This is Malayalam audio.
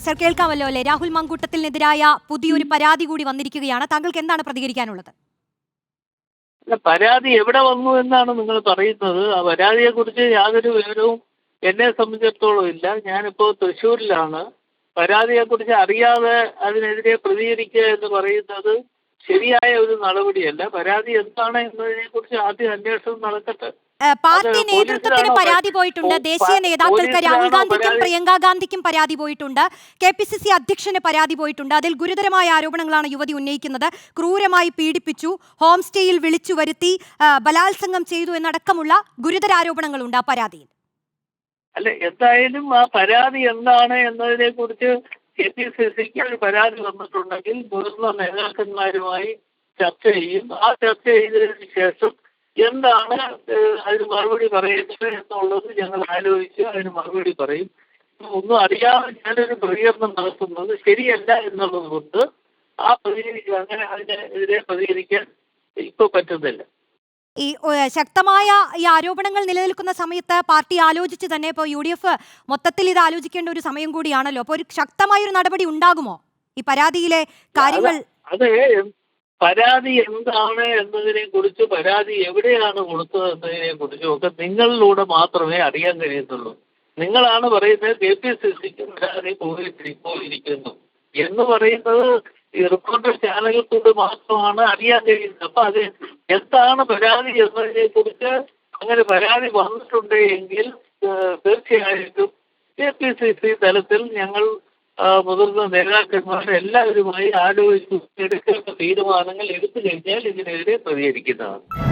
സർ കേൾക്കാമല്ലോ അല്ലേ? രാഹുൽ മാങ്കൂട്ടത്തിനെതിരായ പുതിയൊരു പരാതി കൂടി വന്നിരിക്കുകയാണ്. താങ്കൾക്ക് എന്താണ് പ്രതികരിക്കാനുള്ളത്? പരാതി എവിടെ വന്നു എന്നാണ് നിങ്ങൾ പറയുന്നത്. ആ പരാതിയെ കുറിച്ച് യാതൊരു വിവരവും എന്നെ സംബന്ധിച്ചിടത്തോളം ഇല്ല. ഞാനിപ്പോ തൃശ്ശൂരിലാണ്. പരാതിയെ കുറിച്ച് അറിയാതെ അതിനെതിരെ പ്രതികരിക്കുക എന്ന് പറയുന്നത് ശരിയായ ഒരു നടപടിയല്ല. പരാതി എന്താണ് എന്നതിനെ കുറിച്ച് ആദ്യം അന്വേഷണം നടക്കട്ടെ. പാർട്ടി നേതൃത്വത്തിന് പരാതി പോയിട്ടുണ്ട്. ദേശീയ നേതാക്കൾക്ക് രാഹുൽ ഗാന്ധിക്കും പ്രിയങ്ക ഗാന്ധിക്കും പരാതി പോയിട്ടുണ്ട്. KPCC അധ്യക്ഷന് പരാതി പോയിട്ടുണ്ട്. അതിൽ ഗുരുതരമായ ആരോപണങ്ങളാണ് യുവതി ഉന്നയിക്കുന്നത്. ക്രൂരമായി പീഡിപ്പിച്ചു, ഹോം സ്റ്റേയിൽ വിളിച്ചു വരുത്തി ബലാത്സംഗം ചെയ്തു എന്നടക്കമുള്ള ഗുരുതര ആരോപണങ്ങളുണ്ട് ആ പരാതിയിൽ. അല്ല, എന്തായാലും ആ പരാതി എന്താണ് എന്നതിനെ കുറിച്ച് KPCCക്ക് ഒരു പരാതി വന്നിട്ടുണ്ടെങ്കിൽ മുതിർന്ന നേതാക്കന്മാരുമായി ചർച്ച ചെയ്യും. ആ ചർച്ച ചെയ്തതിനു ശേഷം എന്താണ് അതിന് മറുപടി പറയുന്നത് എന്നുള്ളത് ഞങ്ങൾ ആലോചിച്ച് അതിന് മറുപടി പറയും. ഒന്നും അറിയാതെ ഞാനൊരു പ്രതികരണം നടത്തുന്നത് ശരിയല്ല എന്നുള്ളത് കൊണ്ട് അങ്ങനെ അതിനെതിരെ പ്രതികരിക്കാൻ ഇപ്പൊ പറ്റുന്നില്ല. ഈ ശക്തമായ ഈ ആരോപണങ്ങൾ നിലനിൽക്കുന്ന സമയത്ത് പാർട്ടി ആലോചിച്ച് തന്നെ ഇപ്പോൾ UDF മൊത്തത്തിൽ ഇത് ആലോചിക്കേണ്ട ഒരു സമയം കൂടിയാണല്ലോ. അപ്പോൾ ഒരു ശക്തമായൊരു നടപടി ഉണ്ടാകുമോ ഈ പരാതിയിലെ കാര്യങ്ങൾ? അതെ, പരാതി എന്താണ് എന്നതിനെ കുറിച്ച്, പരാതി എവിടെയാണ് കൊടുത്തത് എന്നതിനെ കുറിച്ചും ഒക്കെ നിങ്ങളിലൂടെ മാത്രമേ അറിയാൻ കഴിയത്തുള്ളൂ. നിങ്ങളാണ് പറയുന്നത് KPCCക്ക് പരാതി പോയിരിക്കുന്നു എന്ന് പറയുന്നത് ഈ റിപ്പോർട്ടർ ചാനലിൽ കൂടെ മാത്രമാണ് അറിയാൻ കഴിയുന്നത്. അപ്പൊ അത് എന്താണ് പരാതി എന്നതിനെ കുറിച്ച് അങ്ങനെ പരാതി വന്നിട്ടുണ്ട് എങ്കിൽ തീർച്ചയായിട്ടും KPCC തലത്തിൽ ഞങ്ങൾ മുതിർന്ന നേതാക്കന്മാർ എല്ലാവരുമായി ആലോചിച്ച് എടുക്കേണ്ട തീരുമാനങ്ങൾ എടുത്തു കഴിഞ്ഞാൽ ഇതിനെതിരെ പ്രതികരിക്കുന്നതാണ്.